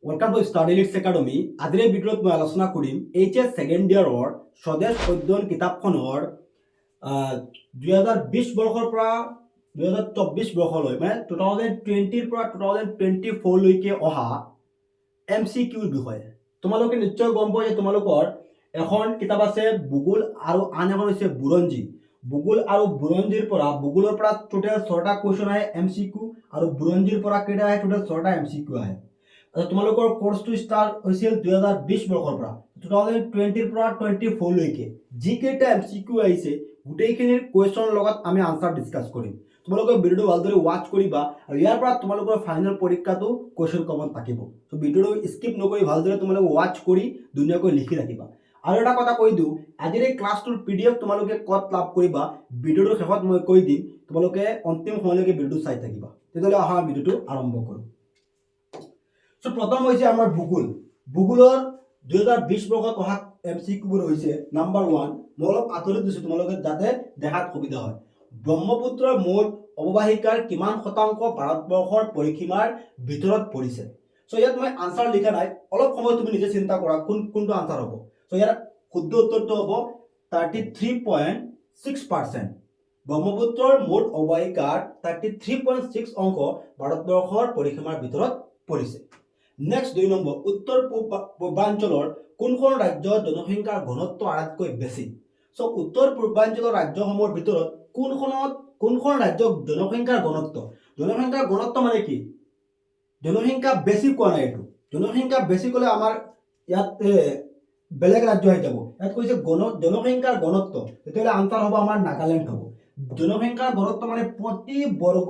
Welcome to Study Leaks Academy. আজিৰ এই ভিডিঅ'ত মই আলোচনা কৰিম HS ছেকেণ্ড ইয়াৰৰ স্বদেশ অধ্যয়ন কিতাপখনৰ 2020 বৰ্ষৰ পৰা 2024 বৰ্ষলৈ মানে 2020 ৰ পৰা 2024 লৈকে অহা MCQৰ বিষয়ে। তোমালোকে নিশ্চয় গম পোৱা যে তোমালোকৰ এখন কিতাপ আছে ভূগোল আৰু আন এখন হৈছে বুৰঞ্জী। ভূগোল আৰু বুৰঞ্জীৰ পৰা ভূগোলৰ পৰা টোটেল 6টা কুৱেশ্যন আহে MCQ আৰু বুৰঞ্জীৰ পৰা কেইটা আহে টোটেল 6টা MCQ আহে। তোমালোকৰ কোৰ্সটো ষ্টাৰ্ট হৈছিল 2020 বৰ্ষৰ পৰা 2020 ৰ পৰা 24 লৈকে যি কেইটা MCQ আহিছে গোটেইখিনিৰ কুৱেশ্যনৰ লগত আমি আনসাৰ ডিসকাস কৰিম। তোমালোকে ভিডিওটো ভালদৰে ওয়াচ কৰিবা আৰু ইয়াৰ পৰা তোমালোকৰ ফাইনেল পৰীক্ষাটো কুৱেশ্যন কমন থাকিব। তো ভিডিওটো স্কিপ নকৰি ভালদৰে তোমালোকে ওয়াচ কৰি ধুনীয়াকৈ লিখি ৰাখিবা। আৰু এটা কথা কৈ দিওঁ, আজিৰ এই ক্লাছটোৰ PDF তোমালোকে ক'ত লাভ কৰিবা ভিডিওটোৰ শেষত মই কৈ দিম, তোমালোকে অন্তিম সময়লৈকে ভিডিওটো চাই থাকিবা। তেতিয়াহ'লে অহা ভিডিওটো আৰম্ভ কৰোঁ। সো প্ৰথম হৈছে আমাৰ ভূগোল। ভূগোলৰ 2020 বৰ্ষত অহা MCQবোৰ হৈছে নাম্বাৰ 1, মই অলপ আঁতৰি দিছোঁ তোমালোকে যাতে দেখাত সুবিধা হয়। ব্ৰহ্মপুত্ৰৰ মুঠ অৱবাহিকাৰ কিমান শতাংশ ভাৰতবৰ্ষৰ পৰিসীমাৰ ভিতৰত পৰিছে? সো ইয়াত মই আনসাৰ লিখা নাই, অলপ সময় তুমি নিজে চিন্তা কৰা কোনটো আনসাৰ হ'ব। সো ইয়াৰ শুদ্ধ উত্তৰটো হ'ব 33.6%। ব্ৰহ্মপুত্ৰৰ মুঠ অৱবাহিকাৰ 33.6 অংশ ভাৰতবৰ্ষৰ পৰিসীমাৰ ভিতৰত পৰিছে। নেক্সট 2 নম্বৰ, উত্তৰ পূৰ্বাঞ্চলৰ কোনখন ৰাজ্যৰ জনসংখ্যাৰ ঘনত্ব আটাইতকৈ বেছি? সো উত্তৰ পূৰ্বাঞ্চলৰ ৰাজ্যসমূহৰ ভিতৰত কোনখন ৰাজ্যৰ জনসংখ্যাৰ ঘনত্ব মানে কি? জনসংখ্যা বেছি কোৱা নাই, এইটো জনসংখ্যা বেছি ক'লে আমাৰ ইয়াত বেলেগ ৰাজ্য আহি যাব। ইয়াত কৈছে জনসংখ্যাৰ ঘনত্ব, তেতিয়াহ'লে আনসাৰ হ'ব আমাৰ নাগালেণ্ড হ'ব। জনসংখ্যাৰ ঘনত্ব মানে প্ৰতি বৰ্গ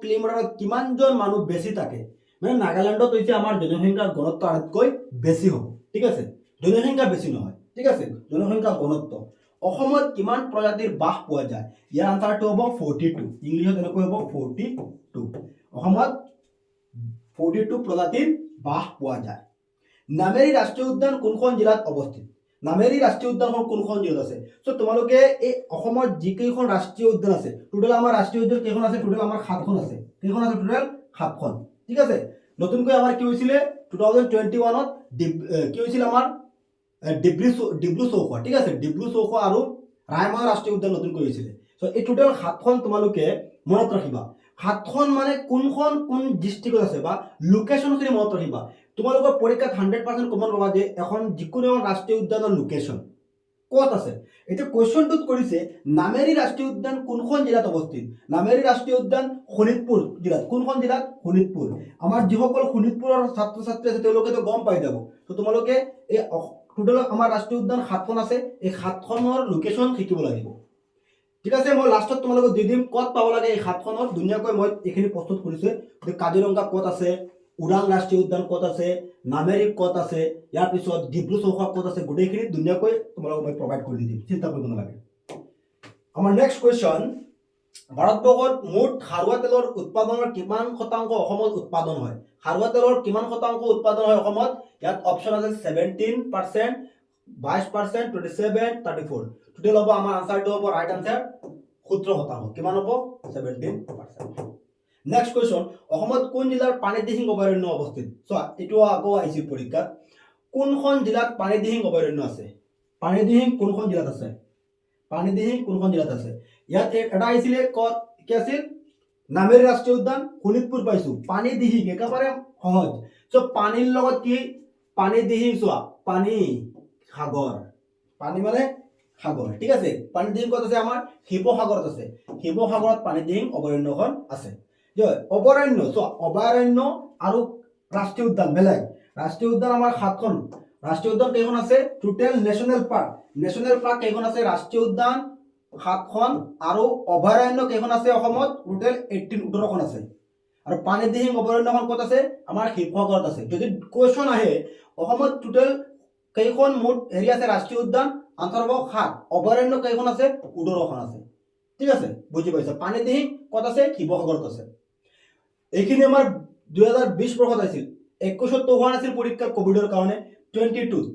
কিলোমিটাৰত কিমানজন মানুহ বেছি থাকে, মানে নাগালেণ্ডত হৈছে আমাৰ জনসংখ্যাৰ ঘনত্ব আটাইতকৈ বেছি হ'ব। ঠিক আছে, জনসংখ্যা বেছি নহয়, ঠিক আছে, জনসংখ্যাৰ ঘনত্ব। অসমত কিমান প্ৰজাতিৰ বাঘ পোৱা যায়? ইয়াৰ আনসাৰটো হ'ব 42। ইংলিছত এনেকৈ হ'ব 42। অসমত 42 প্ৰজাতিৰ বাঘ পোৱা যায়। নামেৰী ৰাষ্ট্ৰীয় উদ্যান কোনখন জিলাত অৱস্থিত? নামেৰী ৰাষ্ট্ৰীয় উদ্যানখন কোনখন জিলাত আছে? সো তোমালোকে এই অসমত যিকেইখন ৰাষ্ট্ৰীয় উদ্যান আছে, টোটেল আমাৰ ৰাষ্ট্ৰীয় উদ্যান কেইখন আছে? টোটেল আমাৰ 7খন আছে। কেইখন আছে টোটেল? 7খন। ঠিক আছে, নতুনকৈ আমাৰ কি হৈছিলে 2021ত কি হৈছিল আমাৰ ডিব্ৰু চৌখোৱা। ঠিক আছে, ডিব্ৰু চৌখোৱা আৰু ৰায়মনা ৰাষ্ট্ৰীয় উদ্যান নতুনকৈ হৈছিলে। সো এই টোটেল 7খন তোমালোকে মনত ৰাখিবা। 7খন মানে কোন ডিষ্ট্ৰিক্টত আছে বা লোকেশ্যনখিনি মনত ৰাখিবা। তোমালোকৰ পৰীক্ষাত 100% কমন পাবা যে এখন যিকোনো ৰাষ্ট্ৰীয় উদ্যানৰ লোকেশ্যন ক'ত আছে। এতিয়া কুৱেশ্যনটোত কৰিছে নামেৰী ৰাষ্ট্ৰীয় উদ্যান কোনখন জিলাত অৱস্থিত? নামেৰী ৰাষ্ট্ৰীয় উদ্যান শোণিতপুৰ জিলাত। কোনখন জিলাত? শোণিতপুৰ। আমাৰ যিসকল শোণিতপুৰৰ ছাত্ৰ ছাত্ৰী আছে তেওঁলোকেতো গম পাই যাব। তো তোমালোকে এই টোটেল আমাৰ ৰাষ্ট্ৰীয় উদ্যান 7খন আছে, এই 7খনৰ লোকেশ্যন শিকিব লাগিব। ঠিক আছে, মই লাষ্টত তোমালোকক দি দিম ক'ত পাব লাগে এই 7খনৰ। ধুনীয়াকৈ মই এইখিনি প্ৰস্তুত কৰিছোঁ। কাজিৰঙা ক'ত আছে, ওৰাং ৰাষ্ট্ৰীয় উদ্যান ক'ত আছে, নামেৰী ক'ত আছে, ইয়াৰ পিছত ডিব্ৰু চৌখোৱা ক'ত আছে, গোটেইখিনি ধুনীয়াকৈ তোমালোকক মই প্ৰভাইড কৰি দিম, চিন্তা কৰিব নালাগে। আমাৰ নেক্সট কুৱেশ্যন, ভাৰতবৰ্ষত মুঠ খাৰুৱা তেলৰ উৎপাদনৰ কিমান শতাংশ অসমত উৎপাদন হয়? খাৰুৱা তেলৰ কিমান শতাংশ উৎপাদন হয় অসমত? ইয়াত অপশ্যন আছে 17%, 22%, 27, 34। টোটেল হ'ব আমাৰ আনসাৰটো হ'ব ৰাইট আনসাৰ 17%। কিমান হ'ব? 17%। নেক্সট কুৱেশ্যন, অসমত কোন জিলাৰ পানীদিহিং অভয়াৰণ্য অৱস্থিত? চোৱা, এইটো আকৌ আহিছিল পৰীক্ষাত। কোনখন জিলাত পানীদিহিং অভয়াৰণ্য আছে? পানীদিহিং কোনখন জিলাত আছে? পানীদিহিং কোনখন জিলাত আছে? ইয়াত এটা আহিছিলে ক'ত কি আছিল? নামেৰী ৰাষ্ট্ৰীয় উদ্যান, শোণিতপুৰ পাইছো। পানীদিহিং একেবাৰে সহজ। সো পানীৰ লগত কি? পানীদিহিং, চোৱা পানী সাগৰ, পানী মানে সাগৰ। ঠিক আছে, পানীদিহিং ক'ত আছে? আমাৰ শিৱসাগৰত আছে। শিৱসাগৰত পানীদিহিং অভয়াৰণ্যখন আছে। অভয়াৰণ্য, চোৱা অভয়াৰণ্য আৰু ৰাষ্ট্ৰীয় উদ্যান বেলেগ। ৰাষ্ট্ৰীয় উদ্যান আমাৰ 7খন। ৰাষ্ট্ৰীয় উদ্যান কেইখন আছে? টোটেল নেশ্যনেল পাৰ্ক কেইখন আছে? ৰাষ্ট্ৰীয় উদ্যান 7খন আৰু অভয়াৰণ্য কেইখন আছে অসমত? টোটেল 18খন আছে। আৰু পানীদিহিং অভয়াৰণ্যখন ক'ত আছে? আমাৰ শিৱসাগৰত আছে। যদি কুৱেশ্যন আহে অসমত টোটেল কেইখন মুঠ হেৰি আছে ৰাষ্ট্ৰীয় উদ্যান, আনসাৰ হ'ব 7। অভয়াৰণ্য কেইখন আছে? 18খন আছে। ঠিক আছে, বুজি পাইছা? পানীদিহিং ক'ত আছে? শিৱসাগৰত আছে। এইখিনি আমাৰ 2020 বৰ্ষত আছিল। 21ত হোৱা নাছিল পৰীক্ষা কোভিডৰ কাৰণে। 22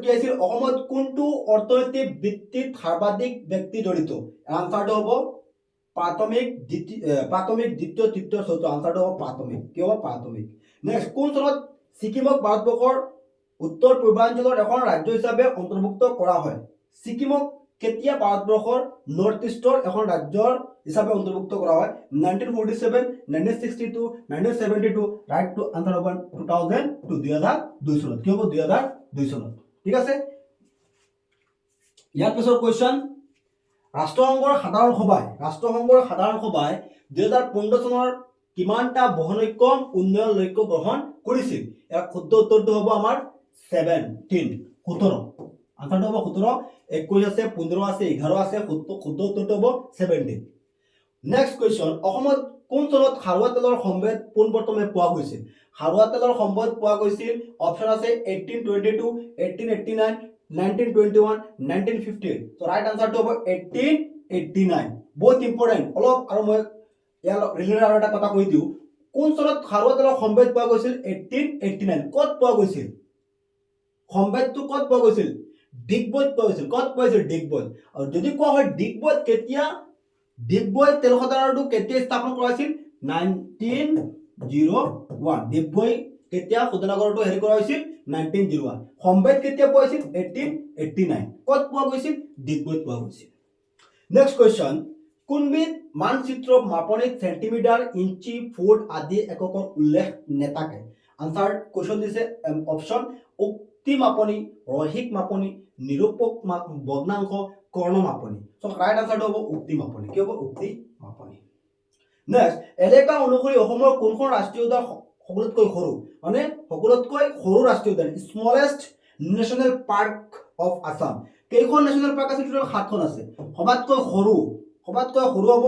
কি আছিল? অসমত কোনটো অৰ্থনৈতিক বৃত্তিত সৰ্বাধিক ব্যক্তি জড়িত? আনসাৰটো হ'ব প্ৰাথমিক দ্বিতীয় তৃতীয় চতুৰ্থ আনসাৰটো হ'ব প্ৰাথমিক কি হ'ব প্ৰাথমিক নেক্সট কোন চনত ছিকিমক ভাৰতবৰ্ষৰ উত্তৰ পূৰ্বাঞ্চলৰ এখন ৰাজ্য হিচাপে অন্তৰ্ভুক্ত কৰা হয় ছিকিমক কেতিয়া ভাৰতবৰ্ষৰ নৰ্থ ইষ্টৰ এখন ৰাজ্যৰ হিচাপে অন্তৰ্ভুক্ত কৰা হয় 1947 1962 1972 ৰাইট টু আনসাৰ হ'ব 2002 চনত কি হ'ব 2002 চনত ঠিক আছে ইয়াৰ পিছৰ কোৱেশ্চন ৰাষ্ট্ৰসংঘৰ সাধাৰণ সভাই 2015 চনৰ কিমানটা বহনক্ষম উন্নয়ন লক্ষ্য গ্ৰহণ কৰিছিল ইয়াৰ শুদ্ধ উত্তৰটো হ'ব আমাৰ 17 আনসাৰটো হ'ব 17 21 আছে 15 আছে 11 আছে শুদ্ধ উত্তৰটো হ'ব 17 নেক্সট কোৱেশ্চন অসমত কোন চনত খাৰুৱা তেলৰ সম্ভেদ পোনপ্ৰথমে পোৱা গৈছিল খাৰুৱা তেলৰ সম্ভেদ পোৱা গৈছিল অপচন আছে 1822 1889 1921 1958 so right answer to 1889 বহুত ইম্পৰ্টেন্ট অলপ আৰু মই ইয়াৰ ৰিলেটেড আৰু এটা কথা কৈ দিওঁ কোন চনত খাৰুৱা তেলৰ সম্ভেদ পোৱা গৈছিল 1889 ক'ত পোৱা গৈছিল সম্ভেদটো ক'ত পোৱা গৈছিল ডিগবৈত পোৱা গৈছিল ক'ত পোৱা গৈছিল ডিগবৈত আৰু যদি কোৱা হয় ডিগবৈত কেতিয়া ডিগবৈ তেল খদানটো কেতিয়া স্থাপন কৰা হৈছিল 1901 ডিগবৈ কেতিয়া শোধনাগাৰটো হেৰি কৰা হৈছিল 1901 সম্ভেদ কেতিয়া পোৱা হৈছিল 1889 ক'ত পোৱা গৈছিল ডিগবৈত পোৱা গৈছিল নেক্সট কোৱেশ্চন কোনবিধ মানচিত্ৰ মাপনিত সেন্টিমিটাৰ ইঞ্চি ফুট আদি এককৰ উল্লেখ নেতাকে আনসাৰ কোৱেশ্চন দিছে অপচন উক্তি মাপনি ৰৈখিক মাপনি নিৰূপক ভগ্নাংশ কৰ্ণ মাপনি সো ৰাইট আনসাৰটো হ'ব উক্তি মাপনি কি হ'ব উক্তি মাপনি নেক্সট এলেকা অনুসৰি অসমৰ কোনখন ৰাষ্ট্ৰীয় উদ্যান সকলোতকৈ সৰু মানে সকলোতকৈ সৰু ৰাষ্ট্ৰীয় উদ্যান smallest national park of Assam কেইখন নেশ্যনেল পাৰ্ক আছে টোটাল 7খন আছে সবাতকৈ সৰু হ'ব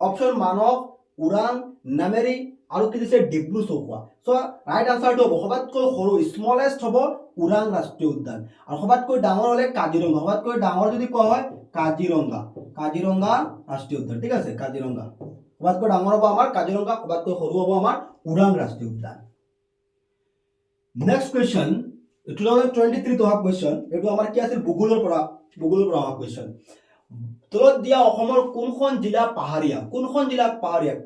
অপচন মানস ওৰাং নামেৰি আৰু কি দিছে ডিব্ৰু চৌখোৱা সো ৰাইট আনসাৰটো হ'ব সবাতকৈ সৰু স্মলেষ্ট হ'ব ওৰাং ৰাষ্ট্ৰীয় উদ্যান আৰু সবাতকৈ ডাঙৰ হ'লে কাজিৰঙা সবাতকৈ ডাঙৰ যদি কোৱা হয় কাজিৰঙা ৰাষ্ট্ৰীয় উদ্যান ঠিক আছে কাজিৰঙা সবাতকৈ ডাঙৰ হ'ব আমাৰ কাজিৰঙা সবাতকৈ সৰু হ'ব আমাৰ ওৰাং ৰাষ্ট্ৰীয় উদ্যান নেক্সট কোৱেশ্চন 2023 অহা কোৱেশ্চন এইটো আমাৰ কি আছিল ভূগোলৰ পৰা অহা কোৱেশ্চন তলত দিয়া অসমৰ কোনখন জিলা পাহাৰীয়া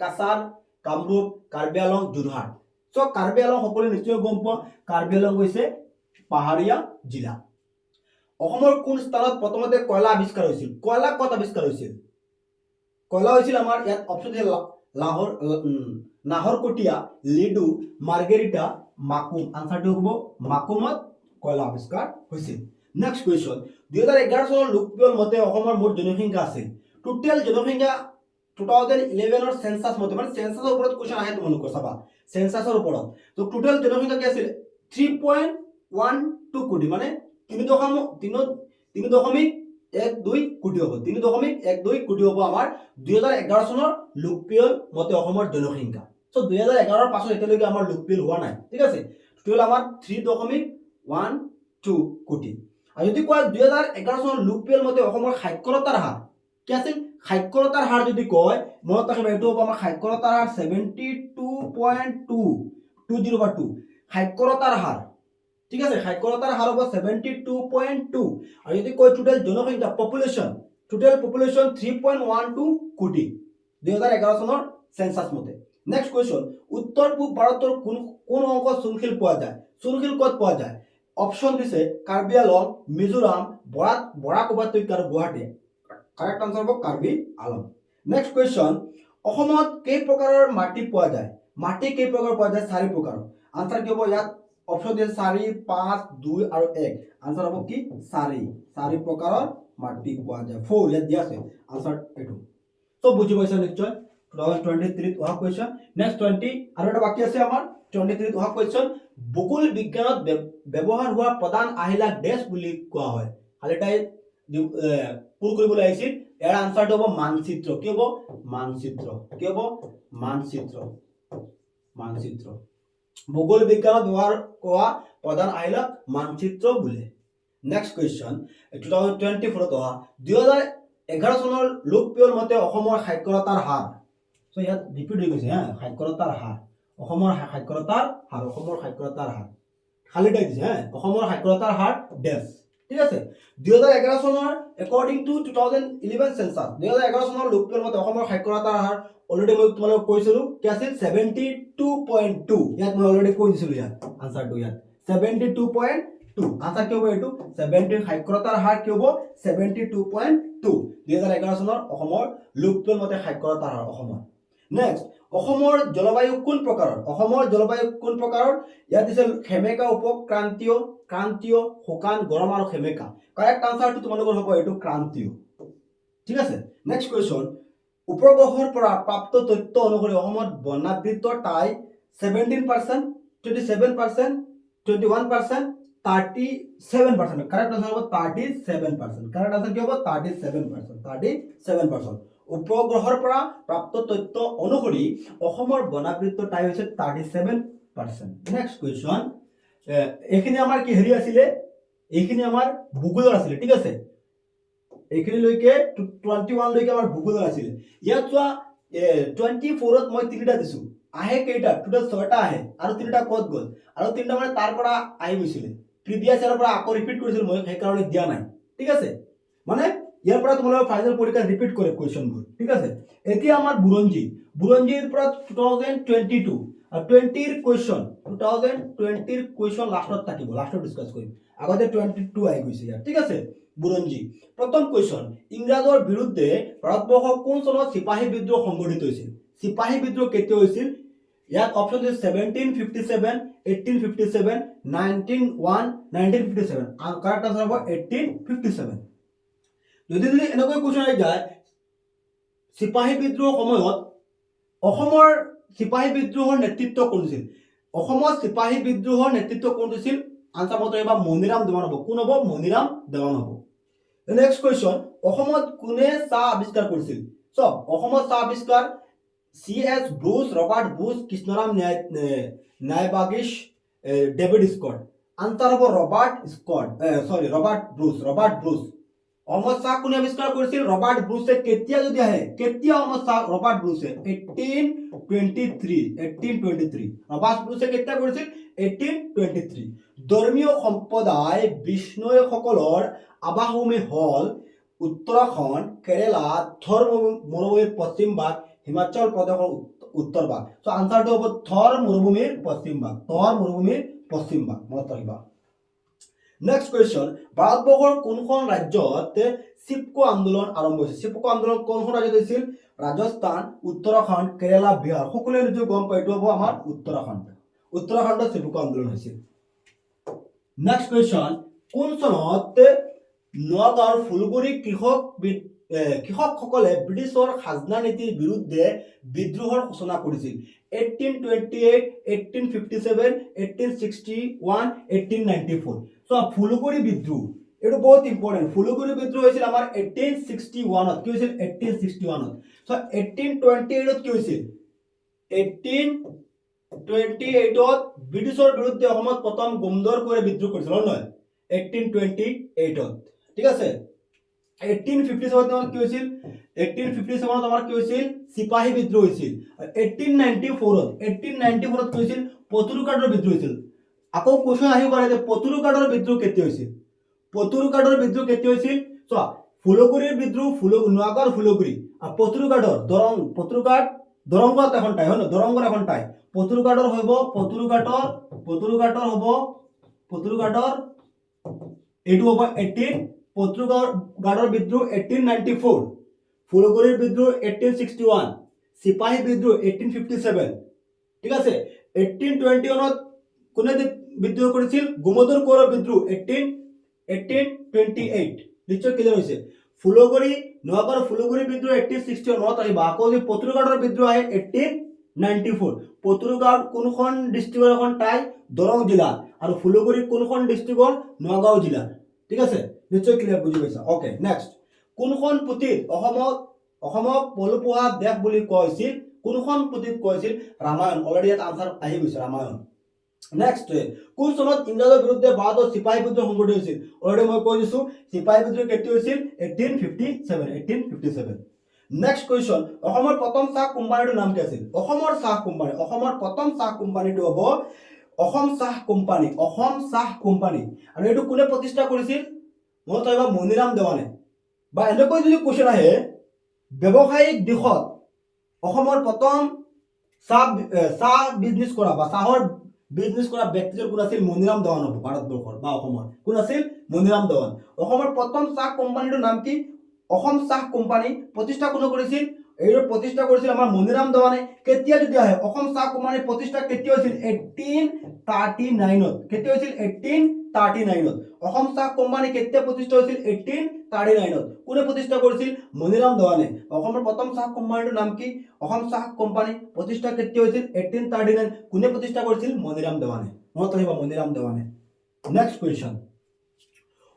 কাছাৰ কামৰূপ কাৰ্বি আংলং যোৰহাট সো কাৰ্বি আংলং সকলোৱে নিশ্চয় গম পোৱা কাৰ্বি আংলং হৈছে পাহাৰীয়া জিলা অসমৰ কোন স্থানত প্ৰথমতে কয়লা আৱিষ্কাৰ হৈছিল কয়লা ক'ত আৱিষ্কাৰ হৈছিল কয়লা হৈছিল আমাৰ ইয়াত অপচন আছে নাহৰকটীয়া লিডু মাৰ্গেৰিটা মাকুম আনসাৰটো হ'ব মাকুমত কয়লা আৱিষ্কাৰ হৈছিল নেক্সট কোৱেশ্চন 2011 চনৰ লোকপিয়ল মতে অসমৰ মুঠ জনসংখ্যা আছিল টোটেল জনসংখ্যা 2011 ৰ সেন্সাস মতে মানে সেন্সাসৰ ওপৰত কোৱেশ্চন আহে তোমালোকৰ চাবা সেন্সাসৰ ওপৰত তো টোটেল জনসংখ্যা কি আছিল 3.12 কোটি মানে 3.12 কোটি হ'ব 3.12 কোটি হ'ব আমাৰ 2011 চনৰ লোকপিয়ল মতে অসমৰ জনসংখ্যা সো 2011 ৰ পাছত এতিয়ালৈকে আমাৰ লোকপিয়ল হোৱা নাই ঠিক আছে টোটেল আমাৰ 3.12 কোটি আৰু যদি কোৱা 2011 চনৰ লোকপিয়ল মতে অসমৰ সাক্ষৰতাৰ হাৰ কি আছিল সাক্ষৰতাৰ হাৰ যদি কয় মনত ৰাখিবা এইটো হ'ব আমাৰ সাক্ষৰতাৰ হাৰ 72.2 সাক্ষৰতাৰ হাৰ ঠিক আছে সাক্ষৰতাৰ হাৰ হ'ব 72.2 আৰু যদি কয় টোটেল জনসংখ্যা পপুলেশন 3.12 কোটি 2011 চনৰ সেন্সাস মতে নেক্সট কোৱেশ্চন উত্তৰ পূব ভাৰতৰ কোন অংশ চুনশিল পোৱা যায় চুনশিল ক'ত পোৱা যায় অপচন দিছে কাৰ্বি আংলং মিজোৰাম বৰাক উপত্যকা আৰু গুৱাহাটী কাৰেক্ট আনসাৰ হ'ব কাৰ্বি আংলং নেক্সট কোৱেশ্চন অসমত কেই প্ৰকাৰৰ মাটি পোৱা যায় কেই প্ৰকাৰ পোৱা যায় 4 প্ৰকাৰ আনসাৰ কি হ'ব ইয়াত অপচন দিছে 4 5 2 আৰু 1 আনসাৰ হ'ব কি 4 প্ৰকাৰৰ মাটি পোৱা যায় 4 ইয়াত দিয়া আছে আনসাৰ এইটো তো বুজি পাইছা নিশ্চয় 2023 অহা কোৱেশ্চন নেক্সট 20 আৰু এটা বাকি আছে আমাৰ 23 অহা কোৱেশ্চন ভূগোল বিজ্ঞানত ব্যৱহাৰ হোৱা প্ৰধান আহিলা ডেশ বুলি কোৱা হয় খালি তাই পুৰ কৰিবলৈ আহিছিল ইয়াৰ আনসাৰটো হ'ব মানচিত্ৰ কি হ'ব মানচিত্ৰ ভূগোল বিজ্ঞানত ব্যৱহাৰ কৰা প্ৰধান আহিলা মানচিত্ৰ বোলে নেক্সট কোৱেশ্চন 2024 অহা 2011 চনৰ লোকপিয়ল মতে অসমৰ সাক্ষৰতাৰ হাৰ সো ইয়াত ৰিপিট হৈ গৈছে সাক্ষৰতাৰ হাৰ অসমৰ সাক্ষৰতাৰ হাৰ খালি তাই দিছে অসমৰ সাক্ষৰতাৰ হাৰ ডেশ ঠিক আছে 2011 চনৰ একৰ্ডিং টু 2011 সেন্সাস 2011 চনৰ লোকপিয়ল মতে অসমৰ সাক্ষৰতাৰ হাৰ অলৰেডি মই তোমালোকক কৈছিলো কি আছিল 72.2 ইয়াত মই অলৰেডি কৈ দিছিলো ইয়াত আনসাৰটো ইয়াত 72.2 আনসাৰ কি হ'ব এইটো 70 সাক্ষৰতাৰ হাৰ কি হ'ব 72.2 2011 চনৰ অসমৰ লোকপিয়ল মতে সাক্ষৰতাৰ হাৰ অসমৰ নেক্সট অসমৰ জলবায়ু কোন প্ৰকাৰৰ অসমৰ জলবায়ু কোন প্ৰকাৰৰ ইয়াত দিছে সেমেকা উপক্ৰান্তীয় ক্ৰান্তীয় শুকান গৰম আৰু সেমেকা কাৰেক্ট আনসাৰটো তোমালোকৰ হ'ব এইটো ক্ৰান্তীয় ঠিক আছে নেক্সট কোৱেশ্চন উপগ্ৰহৰ পৰা প্ৰাপ্ত তথ্য অনুসৰি অসমত বনাবৃত্তৰ টাই 17% 27% 21% 37% কাৰেক্ট আনসাৰ হ'ব 37% কাৰেক্ট আনসাৰ কি হ'ব 37% উপগ্ৰহৰ পৰা প্ৰাপ্ত তথ্য অনুসৰি অসমৰ বনাবৃত্তৰ টাই হৈছে 37% নেক্সট কোৱেশ্চন এইখিনি আমাৰ কি হেৰি আছিলে এইখিনি আমাৰ ভূগোলৰ আছিলে ঠিক আছে এইখিনি লৈকে 21 লৈকে আমাৰ ভূগোলৰ আছিলে ইয়াত চোৱা 24 ত মই তিনিটা দিছো আহে কেইটা টোটাল 6টা আহে আৰু তিনিটা ক'ত গ'ল আৰু তিনিটা মানে তাৰ পৰা আহি গৈছিলে প্ৰিভিয়াছ ইয়াৰৰ পৰা আকৌ ৰিপিট কৰিছিল মই সেই কাৰণে দিয়া নাই ঠিক আছে মানে ইয়াৰ পৰা তোমালোকে ফাইনাল পৰীক্ষা ৰিপিট কৰে কোৱেশ্চনবোৰ ঠিক আছে এতিয়া আমাৰ বুৰঞ্জীৰ পৰা 2022 আৰু 20 ৰ কোৱেশ্চন 2020 ৰ কোৱেশ্চন লাষ্টত থাকিব লাষ্টত ডিসকাস কৰিম আগতে 22 আহি গৈছে ইয়াত ঠিক আছে বুৰঞ্জী প্ৰথম কোৱেশ্চন ইংৰাজৰ বিৰুদ্ধে ভাৰতবৰ্ষ কোন চনত সিপাহী বিদ্ৰোহ সংঘটিত হৈছিল সিপাহী বিদ্ৰোহ কেতিয়া হৈছিল ইয়াত অপচন আছে 1757 1857 1901 1957 আৰু কাৰেক্ট আনসাৰ হ'ব 1857 যদি এনেকৈ কোৱেশ্চন আহি যায় সিপাহী বিদ্ৰোহ সময়ত অসমৰ সিপাহী বিদ্ৰোহৰ নেতৃত্ব কোন আছিল অসমৰ সিপাহী বিদ্ৰোহৰ নেতৃত্ব কোন দিছিল আনসাৰ মতে এবাৰ মনিৰাম দেৱান হ'ব কোন হ'ব মনিৰাম দেৱান হ'ব নেক্সট কোৱেশ্চন অসমত কোনে চাহ আৱিষ্কাৰ কৰিছিল সব অসমত চাহ আৱিষ্কাৰ CS Bruce Robert Bruce Krishnaram Nyayabagish David Scott আনসাৰ হ'ব ৰবাৰ্ট ব্ৰুচ অমর শাহ কোনে আবিষ্কার করেছিল রবার্ট ব্রুসে কেতিয়া যদি আহে কেতিয়া অমর শাহ রবার্ট ব্রুসে 1823 রবার্ট ব্রুসে কেতিয়া করেছিল 1823 ধর্মীয় সম্প্রদায় বিষ্ণয় সকলৰ আবাসভূমি হল উত্তৰাখণ্ড কেৰেলা থৰ মৰুভূমিৰ পশ্চিম ভাগ হিমাচল প্ৰদেশৰ উত্তৰ ভাগ সো আনসাৰটো হ'ব থৰ মৰুভূমিৰ পশ্চিম ভাগ মনত ৰাখিবা নেক্সট কোৱেশ্চন ভাৰতবৰ্ষৰ কোনখন ৰাজ্যত চিপকো আন্দোলন আৰম্ভ হৈছিল চিপকো আন্দোলন কোনখন ৰাজ্যত হৈছিল ৰাজস্থান উত্তৰাখণ্ড কেৰেলা বিহাৰ সকলোৱে যদি গম পায় এইটো হ'ব আমাৰ উত্তৰাখণ্ডত চিপকো আন্দোলন হৈছিল নেক্সট কোৱেশ্চন কোন চনত নগাঁৱৰ ফুলগুৰি কৃষকসকলে ব্ৰিটিছৰ খাজনা নীতিৰ বিৰুদ্ধে বিদ্ৰোহৰ সূচনা কৰিছিল 1828 1857 1861 1894 সো ফুলগুৰি বিদ্ৰোহ এটো বহুত ইম্পৰ্টেন্ট ফুলগুৰি বিদ্ৰোহ হৈছিল আমাৰ 1861 ত কি হৈছিল 1861 ত সো 1828 ত কি হৈছিল 1828 ত ব্ৰিটিছৰ বিৰুদ্ধে অসমত প্ৰথম গুমদৰ কৰি বিদ্ৰোহ কৰিছিল নহয় 1828 ত ঠিক আছে 1857 ত কি হৈছিল 1857 ত আমাৰ কি হৈছিল সিপাহী বিদ্ৰোহ হৈছিল 1894 ত কি হৈছিল পতুৰুকাডৰ বিদ্ৰোহ হৈছিল আকৌ কোৱেশ্চন আহিব পাৰে যে পতুৰুকাডৰ বিদ্ৰোহ কেতিয়া হৈছিল চোৱা ফুলগুৰিৰ বিদ্ৰোহ নগাঁৱৰ ফুলগুৰি আৰু পতুৰুকাডৰ দৰংগত এখন ঠাই হয় ন দৰংগৰ এখন ঠাই পতুৰুকাডৰ হ'ব পতুৰুকাডৰ এইটো হ'ব 18 পতুৰুকাডৰ বিদ্ৰোহ 1894 ফুলগুৰিৰ বিদ্ৰোহ 1861 সিপাহী বিদ্ৰোহ 1857 ঠিক আছে 1821 ত কোনে বিদ্ৰোহ কৰিছিল গুমদৰ কোৰৰ বিদ্ৰোহ 1828 নিশ্চয় ক্লিয়াৰ হৈছে নগাঁৱৰ ফুলগুৰি বিদ্ৰোহ 1861 আহিব আকৌ যে পতুৰুকাডৰ বিদ্ৰোহ আহে 1894 পতুৰুকাড কোনখন ডিস্ট্ৰিক্টৰ এখন ঠাই দৰং জিলা আৰু ফুলগুৰি কোনখন ডিস্ট্ৰিক্টৰ নগাঁও জিলা ঠিক আছে নিশ্চয় ক্লিয়াৰ বুজি পাইছা ওকে নেক্সট কোনখন পুথিত অসমক পলুপোহা দেশ বুলি কৈছিল কোনখন পুথিত কৈছিল ৰামায়ণ অলৰেডি এটা আনসাৰ আহি গৈছে ৰামায়ণ নেক্সট কোন চনত ইংৰাজৰ বিৰুদ্ধে ভাৰতৰ সিপাহী বিদ্ৰোহ সংঘটিত হৈছিল অলৰেডি মই কৈ দিছো সিপাহী বিদ্ৰোহ কেতিয়া হৈছিল 1857 নেক্সট কোৱেশ্চন অসমৰ প্ৰথম চাহ কোম্পানীটোৰ নাম কি আছিল অসমৰ প্ৰথম চাহ কোম্পানীটো হ'ব অসম চাহ কোম্পানী আৰু এইটো কোনে প্ৰতিষ্ঠা কৰিছিল মনত ৰাখিবা মনিৰাম দেৱানে বা এনেকৈ যদি কুৱেশ্যন আহে ব্যৱসায়িক দিশত অসমৰ প্ৰথম চাহ বিজনেছ কৰা বা চাহৰ বিজনেছ কৰা ব্যক্তিজন কোন আছিল মনিৰাম দেৱান হ'ব ভাৰতবৰ্ষৰ বা অসমৰ কোন আছিল মনিৰাম দেৱান অসমৰ প্ৰথম চাহ কোম্পানীটোৰ নাম কি অসম চাহ কোম্পানী প্ৰতিষ্ঠা কোনে কৰিছিল এই প্ৰতিষ্ঠা কৰিছিল আমাৰ মনিৰাম দেৱানে কেতিয়া যদি আহে অসম চাহ কোম্পানী প্ৰতিষ্ঠা কেতিয়া হৈছিল 1839 কেতিয়া হৈছিল 1839 অসম চাহ কোম্পানী কেতিয়া প্ৰতিষ্ঠা হৈছিল 1839 কোনে প্ৰতিষ্ঠা কৰিছিল মনিৰাম দেৱানে অসমৰ প্ৰথম চাহ কোম্পানীটোৰ নাম কি অসম চাহ কোম্পানী প্ৰতিষ্ঠা কেতিয়া হৈছিল 1839 কোনে প্ৰতিষ্ঠা কৰিছিল মনিৰাম দেৱানে মনত ৰাখিবা মনিৰাম দেৱানে নেক্সট কুৱেশ্যন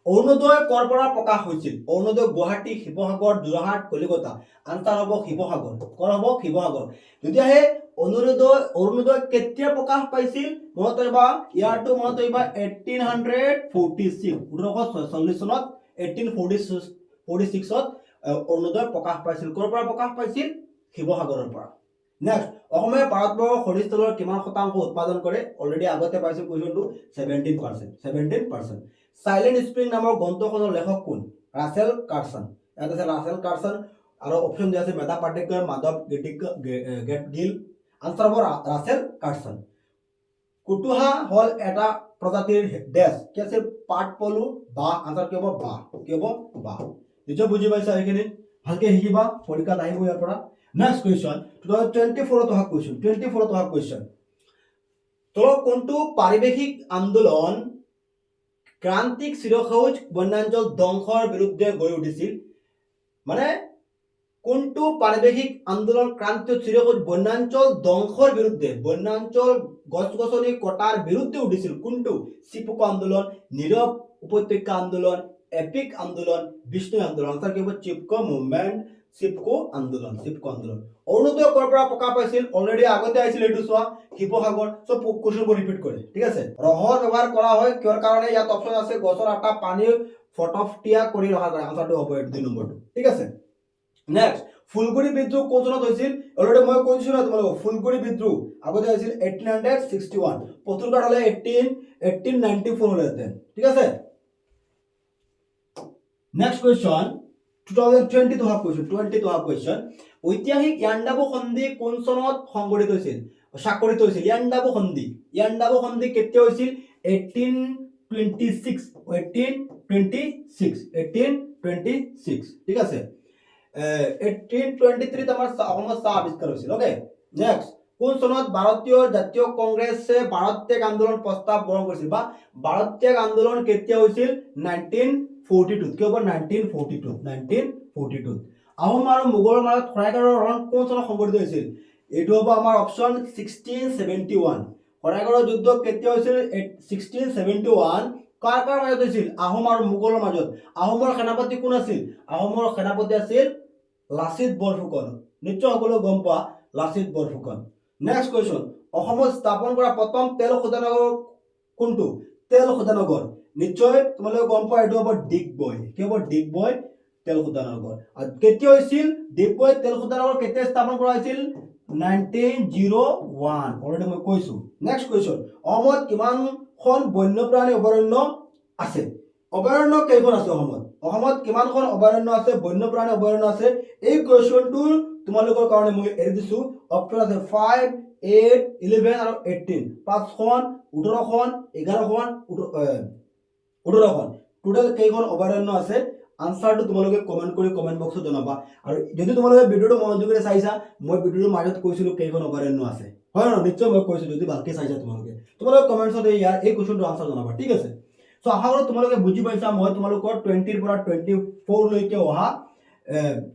অৰুণোদয় কৰ পৰা প্ৰকাশ হৈছিল অৰুণোদয় গুৱাহাটী শিৱসাগৰ যোৰহাট কলিকতা আনসাৰ হ'ব শিৱসাগৰ কৰ হ'ব শিৱসাগৰ যদি আহে অৰুণোদয় কেতিয়া প্ৰকাশ পাইছিল মনত ৰাখিবা ইয়াৰটো মনত ৰাখিবা 1846 1846 চনত 1846 অৰুণোদয় প্ৰকাশ পাইছিল কৰ পৰা প্ৰকাশ পাইছিল শিৱসাগৰৰ পৰা নেক্সট অসমে ভাৰতবৰ্ষৰ খনিজ তেলৰ কিমান শতাংশ উৎপাদন কৰে অলৰেডি আগতে পাইছিল কুৱেশ্যনটো 17% সাইলেন্ট স্প্ৰিং নামৰ গ্ৰন্থখনৰ লেখক কোন ৰাছেল কাৰ্চন ইয়াত আছে ৰাছেল কাৰ্চন আৰু অপচন দিয়া আছে মেধা পাটেকাৰ মাধৱ গেটগিল আনসাৰ হ'ব ৰাছেল কাৰ্চন কুটুহা হল এটা প্ৰজাতিৰ ডেছ কি আছে পাট পলু বা আনসাৰ কি হ'ব বা নিশ্চয় বুজি পাইছা এইখিনি ভালকে শিকিবা পৰীক্ষাত আহিব ইয়াৰ পৰা নেক্সট কুৱেশ্যন 2024 অহা কুৱেশ্যন তলত কোনটো পাৰিৱেশিক আন্দোলন ক্ৰান্তিক চিৰসেউজ বনাঞ্চল ধ্বংসৰ বিৰুদ্ধে গঢ়ি উঠিছিল মানে কোনটো পাৰিৱেশিক আন্দোলন ক্ৰান্তিক চিৰসেউজ বনাঞ্চল ধ্বংসৰ বিৰুদ্ধে বনাঞ্চল গছ-গছনি কটাৰ বিৰুদ্ধে উঠিছিল কোনটো চিপকো আন্দোলন নীৰৱ উপত্যকা আন্দোলন এপিক আন্দোলন বিষ্ণু আন্দোলন আনসাৰ কি হ'ব চিপকো মুভমেন্ট চিপকো আন্দোলন অৰুণোদয় কৰ পৰা প্ৰকাশ পাইছিল অলৰেডি আগতে আহিছিল এইটো চোৱা শিৱসাগৰ সব কোৱেশ্যনবোৰ ৰিপিট কৰে ঠিক আছে ৰহৰ ব্যৱহাৰ কৰা হয় কিহৰ কাৰণে ইয়াত অপচন আছে গছৰ আটা পানী ফটফটিয়া কৰি ৰখাৰ কাৰণে আনসাৰটো হ'ব 2 নম্বৰটো ঠিক আছে নেক্সট ফুলগুৰি বিদ্ৰোহ কোন চনত হৈছিল অলৰেডি মই কৈছো না তোমালোকক ফুলগুৰি বিদ্ৰোহ আগতে হৈছিল 1861 পতুলঘাট হলে 1894 হলে ঠিক আছে নেক্সট কুৱেশ্যন 2020 অহা কুৱেশ্যন ঐতিহাসিক ইয়াণ্ডাবু সন্ধি কোন চনত সংগঠিত হৈছিল স্বাক্ষৰিত হৈছিল ইয়াণ্ডাবু সন্ধি কেতিয়া হৈছিল 1826 ঠিক আছে 1823 আমাৰ অসমত চাহ আৱিষ্কাৰ হৈছিল ওকে নেক্সট কোন চনত ভাৰতীয় জাতীয় কংগ্ৰেছে ভাৰত ত্যাগ আন্দোলন প্ৰস্তাৱ গ্ৰহণ কৰিছিল বা ভাৰত ত্যাগ আন্দোলন কেতিয়া হৈছিল 1942 কি হ'ব 1942 আহোম আৰু মোগলৰ মাজত শৰাইঘাটৰ ৰণ কোন চনত সংঘটিত হৈছিল এইটো হ'ব আমাৰ অপচন 1671 শৰাইঘাটৰ যুদ্ধ কেতিয়া হৈছিল 1671 কাৰ মাজত হৈছিল আহোম আৰু মোগলৰ মাজত আহোমৰ সেনাপতি কোন আছিল আহোমৰ সেনাপতি আছিল লাচিত বৰফুকন নিশ্চয় সকলো গম পোৱা লাচিত বৰফুকন নেক্সট কুৱেশ্যন অসমত স্থাপন কৰা প্ৰথম তেল শোধনাগাৰ কোনটো তেল শোধনাগাৰ নিশ্চয় তোমালোকে গম পোৱা এইটো হ'ব ডিগবৈ কি হ'ব ডিগবৈ তেল শোধনাগাৰ আৰু কেতিয়া হৈছিল ডিগবৈ তেল শোধনাগাৰ কেতিয়া স্থাপন কৰা হৈছিল 1901 অলৰেডি মই কৈছো নেক্সট কুৱেশ্যন অসমত কিমানখন বন্যপ্ৰাণী অভয়াৰণ্য আছে অভয়াৰণ্য কেইখন আছে অসমত কিমানখন অভয়াৰণ্য আছে বন্যপ্ৰাণী অভয়াৰণ্য আছে এই কুৱেশ্যনটো তোমালোকৰ কাৰণে মই এৰি দিছো অপচন আছে 5 8 11 আৰু 18 5খন 18খন 11খন 18খন টোটাল কেইখন অভয়াৰণ্য আছে আনসাৰটো তোমালোকে কমেন্ট কৰি কমেন্ট বক্সত জনাবা আৰু যদি তোমালোকে ভিডিওটো মনোযোগেৰে চাইছা মই ভিডিওৰ মাজত কৈছিলো কেইখন অভয়াৰণ্য আছে হয় না নিশ্চয় মই কৈছো যদি ভালকে চাইছা তোমালোকে কমেন্টছত এই কুৱেশ্যনটো আনসাৰ জনাবা ঠিক আছে সো আশা কৰো তোমালোকে বুজি পাইছা মই তোমালোকৰ 20 ৰ পৰা 24 লৈকে অহা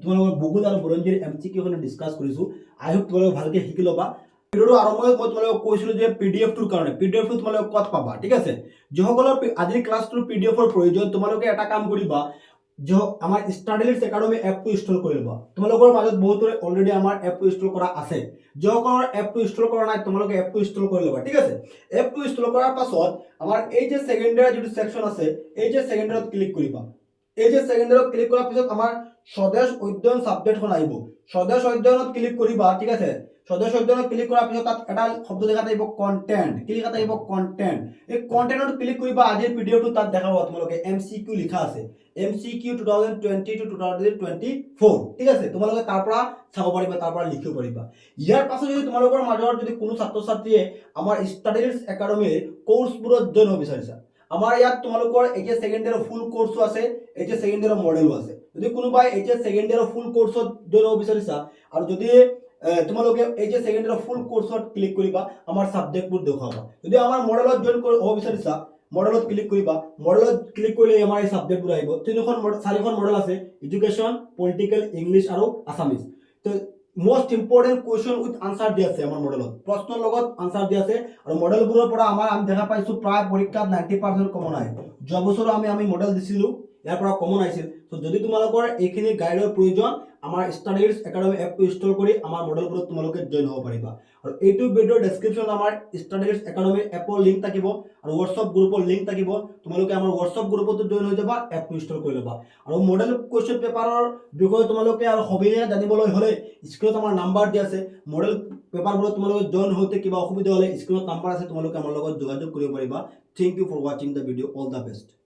তোমালোকৰ ভূগোল আৰু বুৰঞ্জীৰ এমচিকিউ খন ডিসকাস কৰিছো আই হোপ তোমালোকে ভালকে শিকি লবা ভিডিওটো আৰম্ভত মই তোমালোকক কৈছিলো যে পিডিএফ টোৰ কাৰণে পিডিএফ টো তোমালোকে ক'ত পাবা ঠিক আছে যিসকলৰ আজিৰ ক্লাছটোৰ পিডিএফৰ প্ৰয়োজন তোমালোকে এটা কাম কৰিবা যে আমাৰ ষ্টাডিলিটস একাডেমি এপটো ইনষ্টল কৰি লবা তোমালোকৰ মাজত বহুতৰে অলৰেডি আমাৰ এপটো ইনষ্টল কৰা আছে যিসকলৰ এপটো ইনষ্টল কৰা নাই তোমালোকে এপটো ইনষ্টল কৰি লবা ঠিক আছে এপটো ইনষ্টল কৰাৰ পাছত আমাৰ এই যে সেকেন্ডাৰী যেটো সেকশন আছে এই যে সেকেন্ডাৰত ক্লিক কৰিবা এই যে সেকেন্ডাৰত ক্লিক কৰাৰ পিছত আমাৰ স্বদেশ অধ্যয়ন সাবজেক্টখন আহিব স্বদেশ অধ্যয়নত ক্লিক কৰিবা ঠিক আছে স্বদেশ অধ্যয়নত ক্লিক কৰাৰ পিছত তাত এটা শব্দ লেখা থাকিব কন্টেন্ট কি লেখা থাকিব কন্টেন্ট এই কন্টেন্টত ক্লিক কৰিবা আজিৰ ভিডিঅ'টো তাত দেখাব তোমালোকে MCQ লিখা আছে MCQ 2020 to 2024 ঠিক আছে তোমালোকে তাৰ পৰা চাব পাৰিবা তাৰ পৰা লিখিব পাৰিবা ইয়াৰ পাছত যদি তোমালোকৰ মাজৰ যদি কোনো ছাত্ৰ ছাত্ৰীয়ে আমাৰ ষ্টাডিজ একাডেমীৰ কোৰ্ছবোৰত জইন হ'ব বিচাৰিছা আমাৰ ইয়াত তোমালোকৰ এতিয়া সেকেন্ড ইয়াৰৰ ফুল কোৰ্সও আছে এতিয়া সেকেন্ড ইয়াৰৰ মডেলও আছে যদি কোনোবাই এতিয়া সেকেন্ড ইয়াৰৰ ফুল কোৰ্সত জইন হ'ব বিচাৰিছা আৰু যদি তোমালোকে এতিয়া সেকেন্ড ইয়াৰৰ ফুল কোৰ্সত ক্লিক কৰিবা আমাৰ সাবজেক্টবোৰ দেখাবা যদি আমাৰ মডেলত জইন হ'ব বিচাৰিছা মডেলত ক্লিক কৰিবা মডেলত ক্লিক কৰিলে আমাৰ এই সাবজেক্টবোৰ আহিব চাৰিখন মডেল আছে এডুকেশ্যন পলিটিক্যাল ইংলিছ আৰু আসামিজ তো most important question with answer দিয়া আছে আমাৰ মডেলত প্ৰশ্নৰ লগত আনসাৰ দিয়া আছে আৰু মডেলবোৰৰ পৰা আমি দেখা পাইছো প্ৰায় পৰীক্ষাত 90% কমন আহে যোৱা বছৰ আমি মডেল দিছিলো ইয়াৰ পৰা কমন আহিছিল তো যদি তোমালোকৰ এইখিনি গাইডৰ প্ৰয়োজন আমাৰ ষ্টাডিজ একাডেমী এপটো ইনষ্টল কৰি আমাৰ মডেলবোৰত তোমালোকে জইন হ'ব পাৰিবা আৰু এইটো ভিডিঅ'ৰ ডেসক্ৰিপচনত আমাৰ ষ্টাডিজ একাডেমী এপৰ লিংক থাকিব আৰু হোৱাটছআপ গ্ৰুপৰ লিংক থাকিব তোমালোকে আমাৰ হোৱাটছআপ গ্ৰুপতো জইন হৈ যাবা এপটো ইনষ্টল কৰি ল'বা আৰু মডেল কুৱেশ্যন পেপাৰৰ বিষয়ে তোমালোকে আৰু সবিশেষ জানিবলৈ হ'লে স্ক্ৰীনত আমাৰ নাম্বাৰ দিয়া আছে মডেল পেপাৰবোৰত তোমালোকে জইন হওঁতে কিবা অসুবিধা হ'লে স্ক্ৰীনত নাম্বাৰ আছে তোমালোকে আমাৰ লগত যোগাযোগ কৰিব পাৰিবা thank you for watching the video' all the best